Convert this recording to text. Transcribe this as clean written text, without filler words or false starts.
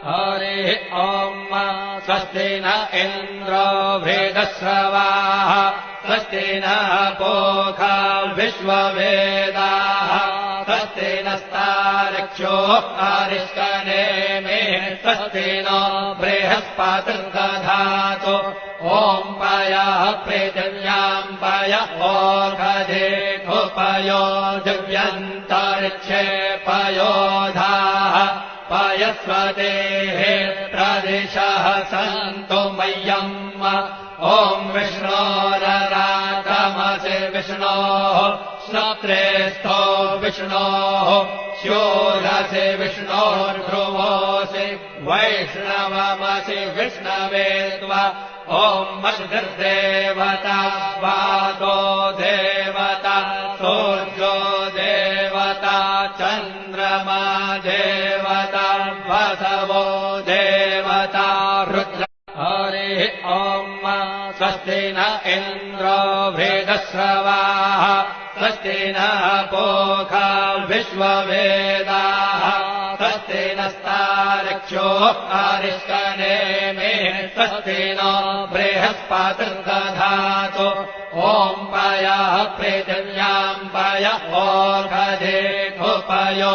हरिः ॐ स्वस्ति न इन्द्रो वृद्धश्रवाः स्वस्ति नः पूषा विश्ववेदाः स्वस्ति नस्तार्क्ष्यो अरिष्टनेमिः स्वस्ति नो बृहस्पतिर्दधातु ॐ पयः पृथिव्याम् पय ओषधेऽपयो दिव्यन्तरिक्षे पयोधाः पयस्वतेः प्रदिशः सन्तु मह्यम् ॐ विष्णोररातमसि विष्णोः श्रोत्रेस्थो विष्णोः स्योरसि विष्णोर्ध्रुवोऽसि वैष्णवमसि विष्णवे त्वा ॐ मरुद्देवता वातो देवता सूर्यो देवता चन्द्रमा देवता वसवो देवता रुद्र हरिः ॐ स्वस्ति न इन्द्रो वृद्धश्रवाः स्वस्ति नः पूषा विश्ववेदाः स्वस्ति नस्तार्क्ष्यो अरिष्टनेमिः स्वस्ति नो बृहस्पतिर्दधातु ॐ पयः पृथिव्याम् पय ओषधेऽपयो